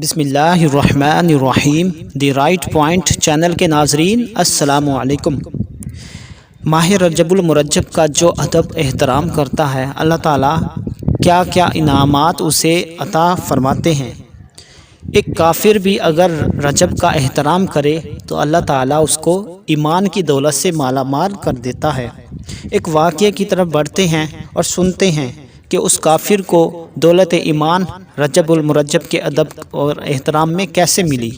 بسم اللہ الرحمن الرحیم دی رائٹ پوائنٹ چینل کے ناظرین السلام علیکم۔ ماہ رجب المرجب کا جو ادب احترام کرتا ہے اللہ تعالیٰ کیا کیا انعامات اسے عطا فرماتے ہیں۔ ایک کافر بھی اگر رجب کا احترام کرے تو اللہ تعالیٰ اس کو ایمان کی دولت سے مالا مال کر دیتا ہے۔ ایک واقعے کی طرف بڑھتے ہیں اور سنتے ہیں کہ اس کافر کو دولت ایمان رجب المرجب کے ادب اور احترام میں کیسے ملی۔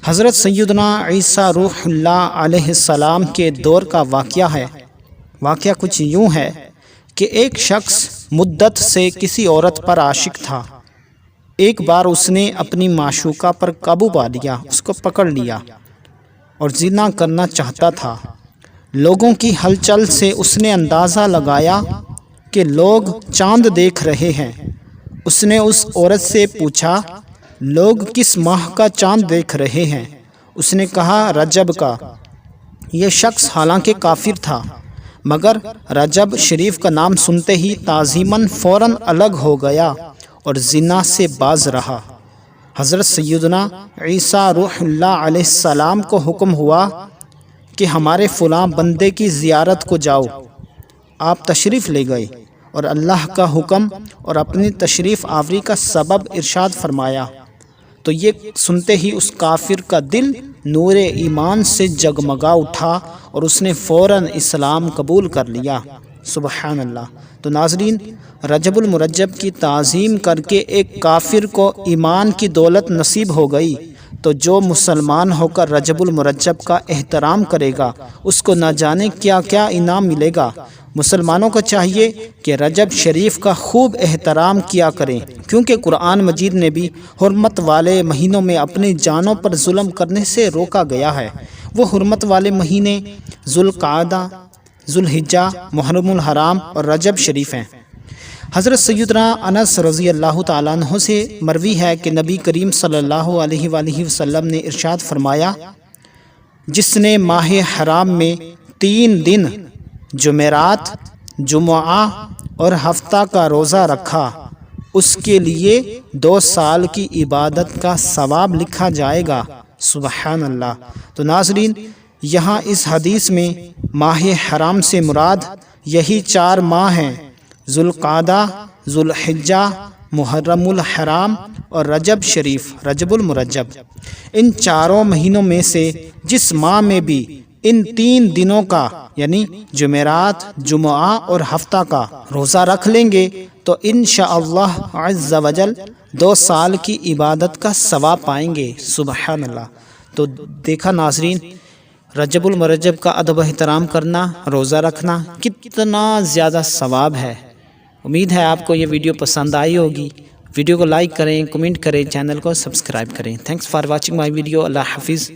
حضرت سیدنا عیسیٰ روح اللہ علیہ السلام کے دور کا واقعہ ہے۔ واقعہ کچھ یوں ہے کہ ایک شخص مدت سے کسی عورت پر عاشق تھا۔ ایک بار اس نے اپنی معشوقہ پر قابو پا لیا، اس کو پکڑ لیا اور زنا کرنا چاہتا تھا۔ لوگوں کی ہلچل سے اس نے اندازہ لگایا کہ لوگ چاند دیکھ رہے ہیں۔ اس نے اس عورت سے پوچھا، لوگ کس ماہ کا چاند دیکھ رہے ہیں؟ اس نے کہا، رجب کا۔ یہ شخص حالانکہ کافر تھا مگر رجب شریف کا نام سنتے ہی تعظیماً فوراً الگ ہو گیا اور زنا سے باز رہا۔ حضرت سیدنا عیسیٰ روح اللہ علیہ السلام کو حکم ہوا کہ ہمارے فلاں بندے کی زیارت کو جاؤ۔ آپ تشریف لے گئے اور اللہ کا حکم اور اپنی تشریف آوری کا سبب ارشاد فرمایا تو یہ سنتے ہی اس کافر کا دل نور ایمان سے جگمگا اٹھا اور اس نے فوراً اسلام قبول کر لیا۔ سبحان اللہ۔ تو ناظرین، رجب المرجب کی تعظیم کر کے ایک کافر کو ایمان کی دولت نصیب ہو گئی تو جو مسلمان ہو کر رجب المرجب کا احترام کرے گا اس کو نہ جانے کیا کیا انعام ملے گا۔ مسلمانوں کو چاہیے کہ رجب شریف کا خوب احترام کیا کریں، کیونکہ قرآن مجید نے بھی حرمت والے مہینوں میں اپنی جانوں پر ظلم کرنے سے روکا گیا ہے۔ وہ حرمت والے مہینے ذوالقعدہ، ذوالحجہ، محرم الحرام اور رجب شریف ہیں۔ حضرت سیدنا انس رضی اللہ تعالیٰ عنہ سے مروی ہے کہ نبی کریم صلی اللہ علیہ وآلہ وسلم نے ارشاد فرمایا، جس نے ماہ حرام میں 3 دن جمعرات، جمعہ اور ہفتہ کا روزہ رکھا اس کے لیے 2 سال کی عبادت کا ثواب لکھا جائے گا۔ سبحان اللہ۔ تو ناظرین، یہاں اس حدیث میں ماہ حرام سے مراد یہی 4 ماہ ہیں، ذوالقعدہ، ذوالحجہ، محرم الحرام اور رجب شریف، رجب المرجب۔ ان 4 مہینوں میں سے جس ماہ میں بھی ان 3 دنوں کا یعنی جمعرات، جمعہ اور ہفتہ کا روزہ رکھ لیں گے تو انشاءاللہ عز و جل 2 سال کی عبادت کا ثواب پائیں گے۔ سبحان اللہ۔ تو دیکھا ناظرین، رجب المرجب کا ادب و احترام کرنا، روزہ رکھنا کتنا زیادہ ثواب ہے۔ امید ہے آپ کو یہ ویڈیو پسند آئی ہوگی۔ ویڈیو کو لائک کریں، کمنٹ کریں، چینل کو سبسکرائب کریں۔ Thanks for watching my video. اللہ حافظ۔